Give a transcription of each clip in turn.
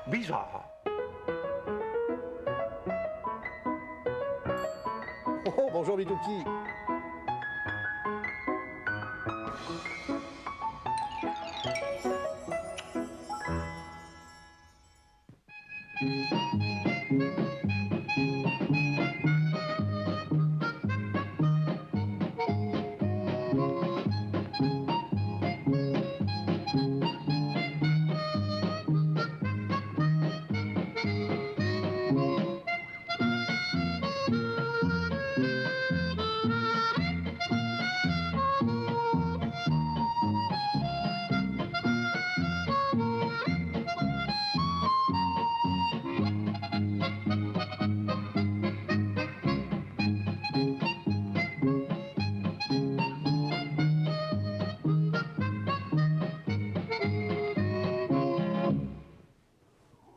Bizarre. Oh, bonjour, mes tout petits.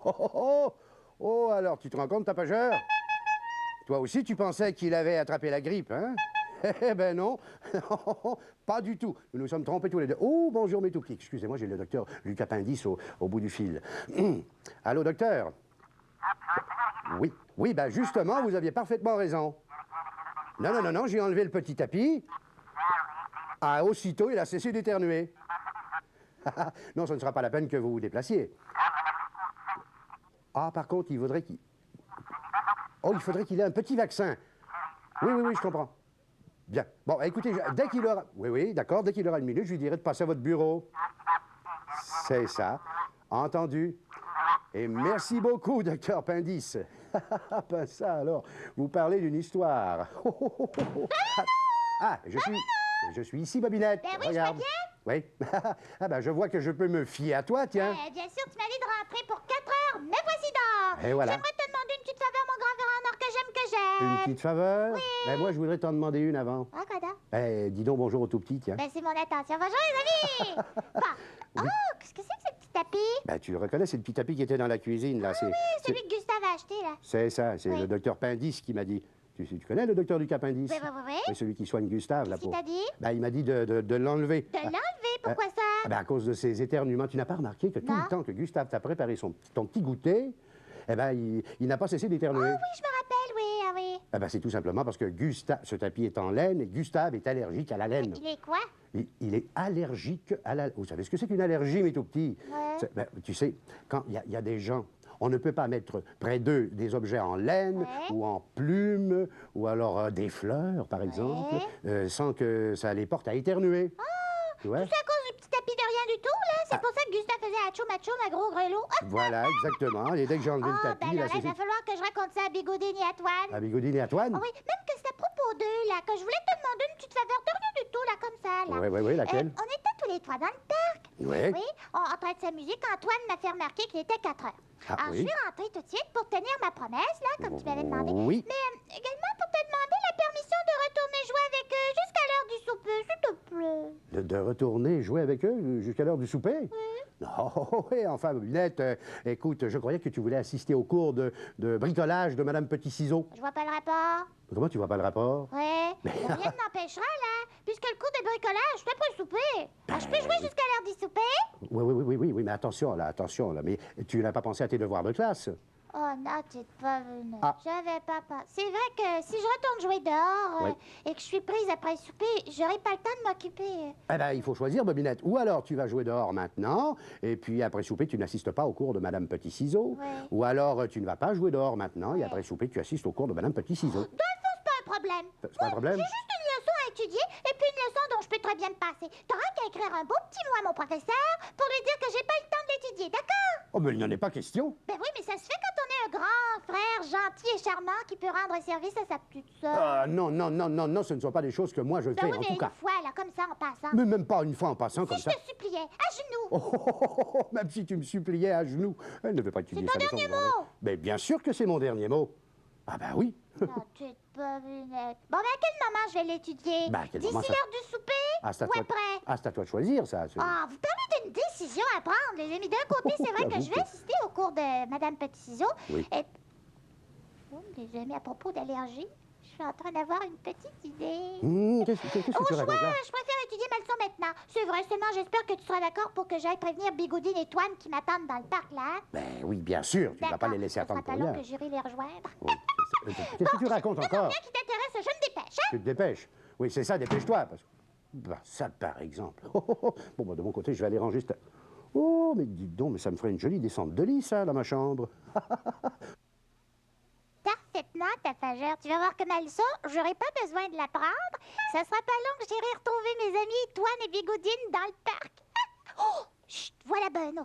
Oh, oh, oh! Oh, alors, tu te rends compte, tapageur? Toi aussi, tu pensais qu'il avait attrapé la grippe, hein? Eh ben non, pas du tout. Nous nous sommes trompés tous les deux. Oh, bonjour mes tout petits. Excusez-moi, j'ai le docteur Lucas Appendice au bout du fil. Allô, docteur? Oui, oui, ben justement, vous aviez parfaitement raison. Non, non, non, non, j'ai enlevé le petit tapis. Ah, aussitôt, il a cessé d'éternuer. Non, ce ne sera pas la peine que vous vous déplaciez. Ah, par contre, il faudrait qu'il... Oh, il faudrait qu'il ait un petit vaccin. Oui, oui, oui, je comprends. Bien. Bon, écoutez, dès qu'il aura... Oui, oui, d'accord, dès qu'il aura une minute, je lui dirai de passer à votre bureau. C'est ça. Entendu. Et merci beaucoup, docteur Appendice. Ben ça, alors, vous parlez d'une histoire. Ah, je suis ici, Bobinette. Ben oui, regarde. je vois Oui. Ah ben, je vois que je peux me fier à toi, tiens. Bien sûr, tu m'as dit de rentrer pour 4 heures, mais voici dehors. Et voilà. J'aimerais te demander une petite faveur, mon grand Véranor, que j'aime. Une petite faveur? Oui. Ben, moi, je voudrais t'en demander une avant. Ah, quoi donc? Ben, dis donc bonjour au tout petit, tiens. Ben, c'est mon attention. Bonjour, les amis. Bon. Oh, qu'est-ce que c'est que ce petit tapis? Ben, tu le reconnais, c'est le petit tapis qui était dans la cuisine, là. Oui, celui que Gustave a acheté, là. C'est ça, c'est Oui. le docteur Appendice qui m'a dit. Tu connais le docteur Lucas Appendice? Oui, oui, oui, oui. C'est celui qui soigne Gustave, là. Qu'est-ce qu'il t'a dit? Ben, il m'a dit de l'enlever. De l'enlever? Pourquoi ça? Ah ben, à cause de ses éternuements. Tu n'as pas remarqué que tout Non. le temps que Gustave t'a préparé ton petit goûter, eh ben, il n'a pas cessé d'éternuer. Oh oui, je me rappelle, oui, ah oui. Eh ben, c'est tout simplement parce que ce tapis est en laine et Gustave est allergique à la laine. Il est quoi? Il est allergique à la... Vous savez ce que c'est qu'une allergie, mes tout petits? Ouais. Ben, tu sais, quand il y a des gens, on ne peut pas mettre près d'eux des objets en laine Ouais. ou en plumes ou alors des fleurs, par exemple, sans que ça les porte à éternuer. Tu vois? C'est à cause du petit tapis de rien du tout, là? C'est pour ça que Gustave faisait achou macho, ma gros grelot. Voilà, exactement. Et dès que j'ai enlevé le tapis, ben là, là, il va falloir que je raconte ça à Bigoudine et à Toine. À Bigoudine et à Toine? Oui, même que c'est à propos d'eux, là, que je voulais te demander une petite faveur de rien du tout, là, comme ça, là. Oui, laquelle? On était tous les trois dans le parc. Ouais. Oui, en train de s'amuser quand Antoine m'a fait remarquer qu'il était 4 heures. Ah, Alors, oui. je suis rentrée tout de suite pour tenir ma promesse, là, comme tu m'avais demandé. Oui. Mais également pour te demander la permission de retourner jouer avec eux jusqu'à l'heure du souper, s'il te plaît. De retourner jouer avec eux jusqu'à l'heure du souper? Non, oui, enfin, Bobinette, écoute, je croyais que tu voulais assister au cours de bricolage de Madame Petit-Ciseaux. Je vois pas le rapport. Comment tu vois pas le rapport? Ouais, mais rien ne m'empêchera, là, puisque le cours de bricolage, c'est après le souper. Alors, je peux jouer jusqu'à l'heure du souper? Oui, mais attention, là, mais tu n'as pas pensé à tes devoirs de classe? Oh non, tu n'es pas venu. Ah. J'avais pas pensé. C'est vrai que si je retourne jouer dehors Oui. et que je suis prise après le souper, j'aurai pas le temps de m'occuper. Eh ben, il faut choisir, Bobinette. Ou alors, tu vas jouer dehors maintenant, et puis après souper, tu n'assistes pas au cours de Madame Petit-Ciseaux. Ouais. Ou alors, tu ne vas pas jouer dehors maintenant, et Ouais. après souper, tu assistes au cours de Madame Petit-Ciseaux. Dans le fond, c'est pas un problème. C'est pas un problème? J'ai juste une leçon à étudier et puis une leçon dont je peux très bien me passer. T'auras qu'à écrire un beau petit mot à mon professeur pour lui dire que j'ai pas eu le temps de l'étudier, d'accord? Oh, mais il n'en est pas question. Ben oui, mais ça se fait quand on est un grand frère gentil et charmant qui peut rendre service à sa petite sœur. Ah, non, ce ne sont pas des choses que moi je Ben fais, oui, en mais tout une cas. fois, là, comme ça, en passant. Mais même pas une fois en passant comme Si ça. je te suppliais, à genoux. Même si tu me suppliais à genoux, elle ne veut pas étudier C'est sa ton leçon dernier aujourd'hui. mot. Mais bien sûr que c'est mon dernier mot. Ah ben oui. Non, tu es pas lunette. Bon, ben à quel moment je vais l'étudier? Ben, à quel D'ici moment ça- l'heure du souper? Ah, c'est à Ou toi- après? Ah, c'est à toi de choisir, ça. Ah, vous parlez d'une décision à prendre, les amis. D'un côté, c'est vrai que J'avoue je vais que- assister au cours de Madame Petit-Ciseaux. Oui. Et... Oh, les amis, à propos d'allergie, Je suis en train d'avoir une petite idée. Qu'est-ce que Au tu choix, racontes là? je préfère étudier ma leçon maintenant. C'est vrai, seulement j'espère que tu seras d'accord pour que j'aille prévenir Bigoudine et Toine qui m'attendent dans le parc, là. Ben oui, bien sûr, tu ne vas pas les laisser attendre Ça pour sera pas long rien. que j'irai les rejoindre. Oui, qu'est-ce que tu racontes encore? Bien qui t'intéresse, je me dépêche, hein? Tu te dépêches. Oui, c'est ça, dépêche-toi. Parce... Ben, ça, par exemple. Bon, ben, de mon côté, je vais aller ranger cette... Oh, mais dis donc, mais ça me ferait une jolie descente de lit, ça, dans ma chambre. Parfaitement, Tapageur. Tu vas voir que ma leçon, j'aurai pas besoin de l'apprendre. Ça sera pas long que j'irai retrouver mes amis Toine et Bigoudine dans le parc. Oh, chut, voilà Beno.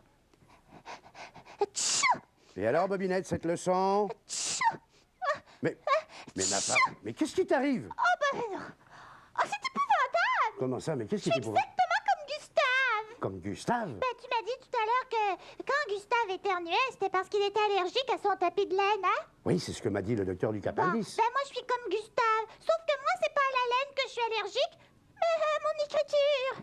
Tchou, Et alors, Bobinette, cette leçon? tchou. Mais mais qu'est-ce qui t'arrive? Oh Beno. Oh, c'est épouvantable. Comment ça? Mais qu'est-ce qui t'épouvante? Exactement comme Gustave. Comme Gustave? Ben, tu m'as dit tout à l'heure que quand Gustave éternuait, c'était parce qu'il était allergique à son tapis de laine, hein? Oui, c'est ce que m'a dit le docteur du Bon, Capandis. ben moi, je suis comme Gustave. Sauf que moi, c'est pas à la laine que je suis allergique, mais à mon écriture.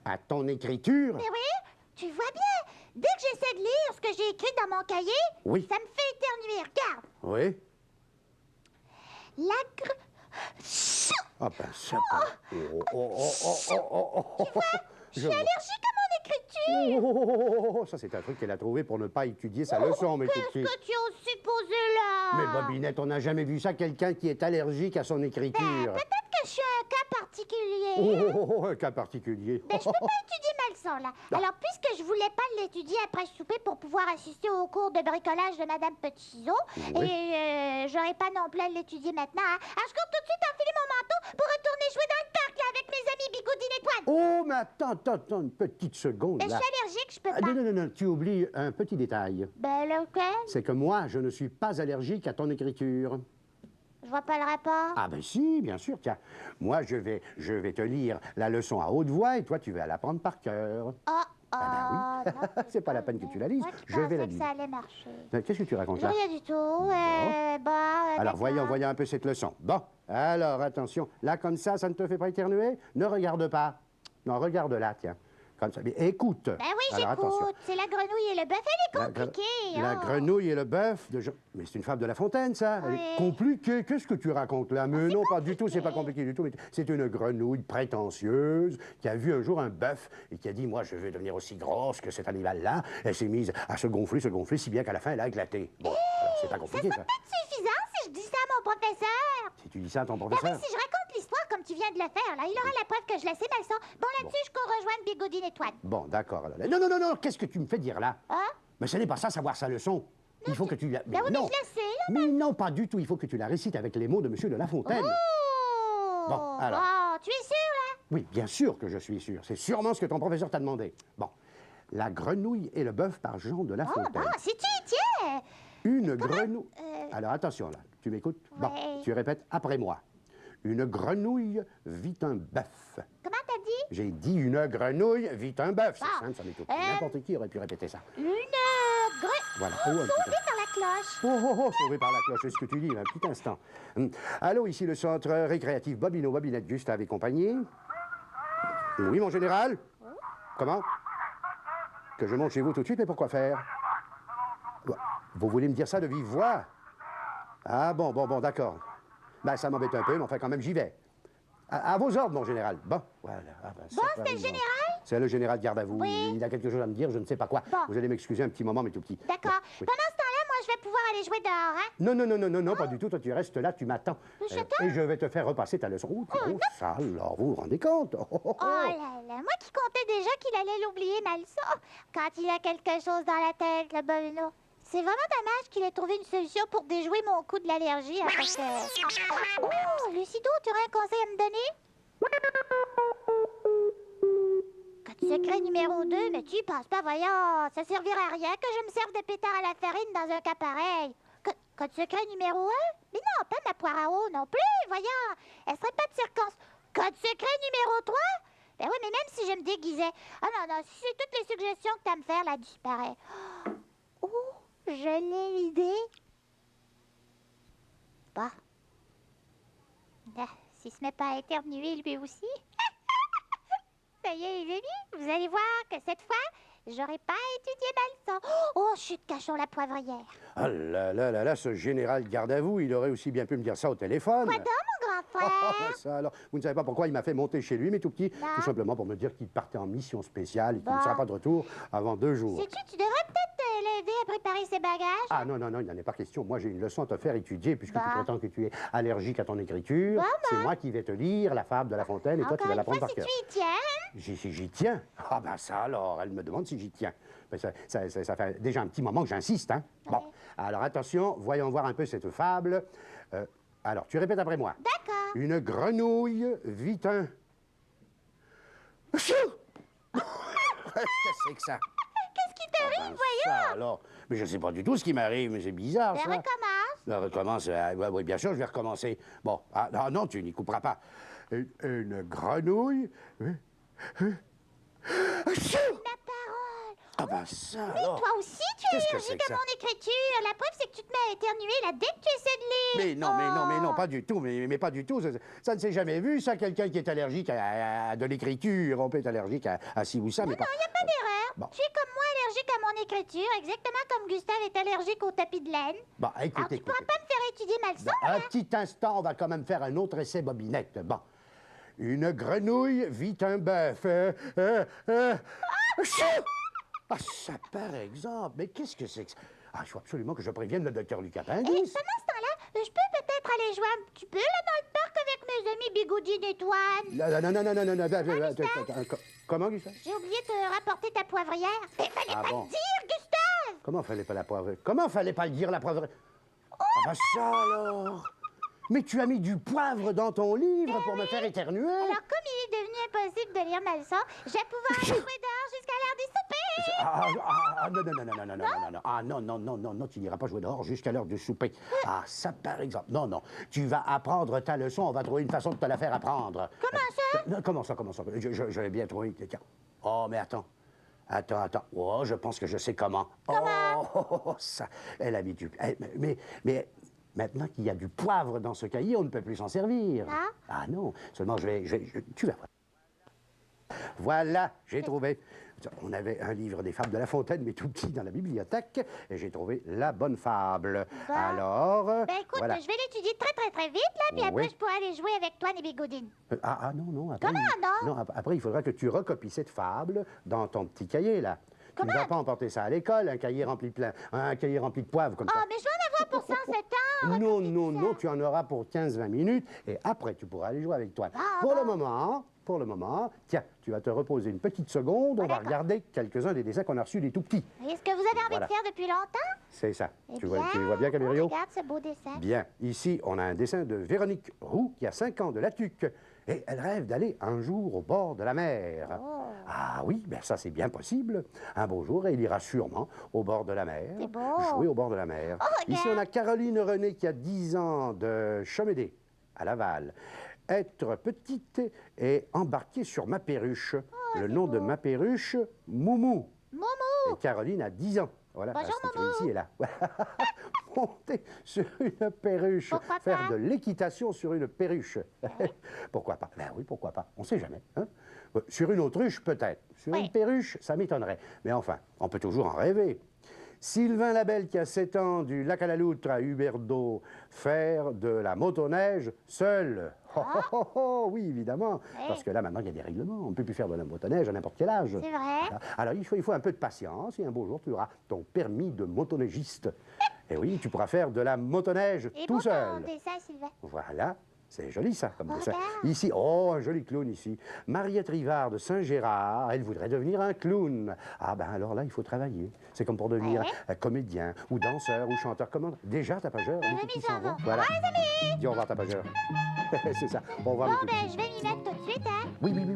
À ton écriture? Mais oui, tu vois bien. Dès que j'essaie de lire ce que j'ai écrit dans mon cahier, Oui. ça me fait éternuer. Regarde. Oui? La gr... Chou! Ah ben, ça... Tu vois? Je suis allergique à mon écriture. Ça, c'est un truc qu'elle a trouvé pour ne pas étudier sa leçon, mais tout de Qu'est-ce suite. que tu oses supposer là? Mais Bobinette, on n'a jamais vu ça, quelqu'un qui est allergique à son écriture. Peut-être que je suis un cas particulier. Un cas particulier. Ben, je peux pas étudier ma leçon, là. Non. Alors, puisque je voulais pas l'étudier après le souper pour pouvoir assister au cours de bricolage de Madame Petit-Ciseau, Oui. et j'aurais pas non plus à l'étudier maintenant, hein. Alors, je cours tout de suite enfiler mon manteau pour retourner jouer dans le parc, là, avec mes amis Bigoudine et Toine. Oh, mais attends, une petite seconde, Ben, je là. suis allergique, je peux Ah, pas. non, tu oublies un petit détail. Ben, lequel? C'est que moi, je ne suis pas allergique à ton écriture. Je vois pas le rapport. Ah ben si, bien sûr, tiens. Moi, je vais te lire la leçon à haute voix et toi, tu vas l'apprendre par cœur. Ah, ben oui. non, C'est pas la peine que tu la lises. Moi qui Je vais la pensais que lire. ça allait marcher. Qu'est-ce que tu racontes là? Rien du tout. Alors, voyons d'accord. un peu cette leçon. Bon, alors, attention. Là, comme ça ne te fait pas éternuer? Ne regarde pas. Non, regarde là, tiens. Comme ça. Mais écoute. Ben oui, Alors, attention. j'écoute. C'est la grenouille et le bœuf. Elle est La gre- compliquée. La oh. grenouille et le bœuf de Jean... Mais c'est une fable de La Fontaine, ça. Elle est Oui. compliquée. Qu'est-ce que tu racontes là? Mais non, pas du tout, c'est pas compliqué du tout. Mais c'est une grenouille prétentieuse qui a vu un jour un bœuf et qui a dit, moi, je veux devenir aussi grosse que cet animal-là. Elle s'est mise à se gonfler, si bien qu'à la fin, elle a éclaté. Bon, alors, c'est pas Ça compliqué, sera ça. peut-être suffisant si je dis ça à mon professeur. Si tu dis ça à ton Ben professeur... oui, si je raconte l'histoire comme tu viens de le faire, là, il aura la preuve que je laissais ma leçon. Bon, là-dessus, je cours rejoindre Bigoudine et Toine. Bon, d'accord. alors. Non, qu'est-ce que tu me fais dire là? Hein? Mais ce n'est pas ça, savoir sa leçon. Il faut que tu la... Ben oui, mais non. je le sais, là. Mais non, pas du tout. Il faut que tu la récites avec les mots de Monsieur de La Fontaine. Oh! Bon, alors. Oh, tu es sûr, là? Oui, bien sûr que je suis sûr. C'est sûrement ce que ton professeur t'a demandé. Bon. La grenouille et le bœuf par Jean de La Oh, Fontaine. bon, si tu y tiens. Une grenouille... euh, Alors, attention, là. Tu m'écoutes? Bon, Ouais. tu répètes après moi. Une grenouille vit un bœuf. Comment t'as dit? J'ai dit une grenouille vit un bœuf. C'est Ah. simple, ça m'est tout. Euh, N'importe qui aurait pu répéter ça. Une Voilà. Oh, Oh, un petit sauvée par la cloche. sauvé par la cloche, c'est ce que tu dis, un petit instant. Allô, ici le centre récréatif Bobino, Bobinette, Gustave et compagnie. Oui, mon général? Comment? Que je monte chez vous tout de suite, mais pourquoi faire? Vous voulez me dire ça de vive voix? Ah bon, d'accord. Ben, ça m'embête un peu, mais enfin, quand même, j'y vais. À vos ordres, mon général. Bon, voilà. Ah, ben, ça Bon, va, c'était le bon. général? C'est le général garde à vous. Oui. Il a quelque chose à me dire, je ne sais pas quoi. Bon. Vous allez m'excuser un petit moment, mais tout petit. D'accord. Bon, oui. Pendant ce temps-là, moi, je vais pouvoir aller jouer dehors, hein? Non, pas du tout. Toi, tu restes là, tu m'attends. J'attends? Et je vais te faire repasser ta leçon. Ça, alors, vous vous rendez compte? Oh là là, moi qui comptais déjà qu'il allait l'oublier, ma leçon. Quand il a quelque chose dans la tête, le Bruno. C'est vraiment dommage qu'il ait trouvé une solution pour déjouer mon coup de l'allergie après que... Oh, Lucido, tu aurais un conseil à me donner? Code secret numéro 2, mais tu y penses pas, voyons. Ça servirait à rien que je me serve de pétard à la farine dans un cas pareil. Code secret numéro 1? Mais non, pas ma poire à eau non plus, voyons. Elle serait pas de circonstance. Code secret numéro 3? Ben oui, mais même si je me déguisais... Ah non, si c'est toutes les suggestions que t'as à me faire, là, disparaît. Oh, je l'ai l'idée. Bah. S'il se met pas à éternuer, lui aussi. Ça y est, les amis, vous allez voir que cette fois, j'aurai pas étudié ma leçon. Oh, chut, cachons la poivrière. Ah là, ce général garde à vous, il aurait aussi bien pu me dire ça au téléphone. Quoi donc, frère? Ça alors, vous ne savez pas pourquoi il m'a fait monter chez lui, mes tout petits, Non. tout simplement pour me dire qu'il partait en mission spéciale et qu'il ne Bon. sera pas de retour avant 2 jours. Sais-tu, tu devrais peut-être l'aider à préparer ses bagages. Ah non, non, non, il n'en est pas question. Moi, j'ai une leçon à te faire étudier puisque tu Bah. prétends que tu es allergique à ton écriture. Bah, C'est moi qui vais te lire la fable de La Fontaine et toi, tu Encore vas une l'apprendre fois, par si cœur. tu y tiens. hein? J'y tiens. Ah ben ça alors, elle me demande si j'y tiens. Ben, ça fait déjà un petit moment que j'insiste, hein. Bon, Ouais. alors attention, voyons voir un peu cette fable. Alors, tu répètes après moi. D'accord. Une grenouille vit un... Qu'est-ce que c'est que ça? Qu'est-ce qui t'arrive, voyons? Ça alors, mais je sais pas du tout ce qui m'arrive, mais c'est bizarre Ben, ça. recommence. Ben, recommence, oui, bien sûr, je vais recommencer. Bon, non, tu n'y couperas pas. Une grenouille... Ma parole. Ah ben ça Mais alors. toi aussi, tu es Qu'est-ce que c'est allergique que à ça? mon écriture. La preuve, c'est que tu te mets à éternuer là dès que tu essaies de lire. Mais non, mais non, mais non, Oh. pas du tout, mais pas du tout. Ça ne s'est jamais vu, ça, quelqu'un qui est allergique à de l'écriture. On peut être allergique à ci ou ça, mais pas... Non, il n'y a pas d'erreur. Bon. Tu es comme moi allergique à mon écriture, exactement comme Gustave est allergique au tapis de laine. Bon, Alors, écoutez, tu pourras écoutez. pas me faire étudier ma leçon, Un hein? petit instant, on va quand même faire un autre essai bobinette. Bon. Une grenouille vit un bœuf. Ah, ça, par exemple. Mais qu'est-ce que c'est que ça? Ah, il faut absolument que je prévienne le docteur Lucas Et Pinguis. pendant ce temps-là, je peux peut-être aller jouer un petit peu là dans le parc avec mes amis Bigoudine et Toine. Non, non, non, non, non, non. Comment, Gustave? J'ai oublié de te rapporter ta poivrière. Mais fallait Ah pas bon? le dire, Gustave! Comment fallait pas la poivre? Comment fallait pas le dire, la poivre? Ah, bah ça alors! Mais tu as mis du poivre dans ton livre pour me faire éternuer? Alors, comme il est devenu impossible de lire ma leçon, je vais pouvoir jouer dehors jusqu'à l'heure du souper. Non, non, non, non, non, non, non, non, non. Ah, non, non, non, non, non, tu n'iras pas jouer dehors jusqu'à l'heure du souper. Ah, ça, par exemple. Non, non, tu vas apprendre ta leçon, on va trouver une façon de te la faire apprendre. Comment ça? Non, comment ça, comment ça? Je vais bien trouver quelqu'un. Oh, mais attends. Attends. Oh, je pense que je sais comment. Comment? Oh, ça, elle a mis du... Mais maintenant qu'il y a du poivre dans ce cahier, on ne peut plus s'en servir. Ah? Ah non, seulement tu vas voir. Voilà, j'ai trouvé. On avait un livre des fables de La Fontaine, mais tout petit dans la bibliothèque, et j'ai trouvé la bonne fable. Bon. Alors, Ben écoute, voilà. je vais l'étudier très vite, là, puis après, Oui. je pourrai aller jouer avec Toine et Bigoudine. Non. Après, Comment non? après, il faudra que tu recopies cette fable dans ton petit cahier, là. Tu ne Comment? vas pas emporter ça à l'école, un cahier rempli de poivre comme Oh, ça. mais je vais en avoir pour 107 ans. Non, recopier non, tout non, ça. tu en auras pour 15-20 minutes et après tu pourras aller jouer avec toi. Ah, Pour le moment, tiens, tu vas te reposer une petite seconde, on va d'accord. regarder quelques-uns des dessins qu'on a reçus des tout petits. Est-ce que vous avez envie Voilà. de faire depuis longtemps? C'est ça. Eh Tu bien, les vois bien, Camirio? Regarde ce beau dessin. Bien. Ici, on a un dessin de Véronique Roux qui a 5 ans de la Tuque et elle rêve d'aller un jour au bord de la mer. Oh. Ah oui, ben ça c'est bien possible. Un beau jour, elle ira sûrement au bord de la mer. C'est beau. Jouer au bord de la mer. Oh, regarde. Ici, on a Caroline René qui a 10 ans de Chomédé, à Laval. Être petite et embarquée sur ma perruche. Le nom de ma perruche, Moumou. Et Moumou! Caroline a 10 ans. Voilà, Bonjour, c'est écrit Moumou. ici et là. Monter sur une perruche. Pourquoi Faire pas? de l'équitation sur une perruche. Pourquoi pas? Ben oui, pourquoi pas? On ne sait jamais. Hein? Sur une autruche, peut-être. Sur Oui. une perruche, ça m'étonnerait. Mais enfin, on peut toujours en rêver. Sylvain Labelle, qui a 7 ans, du lac à la Loutre à Huberdeau, faire de la motoneige seul. Oui, évidemment. Oui. Parce que là, maintenant, il y a des règlements. On ne peut plus faire de la motoneige à n'importe quel âge. C'est vrai? Alors, il faut un peu de patience et un beau jour, tu auras ton permis de motoneigiste. Et oui, tu pourras faire de la motoneige Et tout beau ton seul. dessin, Sylvain. Voilà, c'est joli ça comme dessin. Regarde. Ici, oh, un joli clown ici. Mariette Rivard de Saint-Gérard, elle voudrait devenir un clown. Ah ben alors là, il faut travailler. C'est comme pour devenir Ouais. un comédien ou danseur ou chanteur. Comment? Déjà, tapageur? Les les amis petits s'en vont. Voilà. Au revoir, les amis. Dis au revoir, tapageur. C'est ça. Au revoir, Bon, les petits. ben, je vais m'y mettre tout de suite, hein? Oui, oui, oui.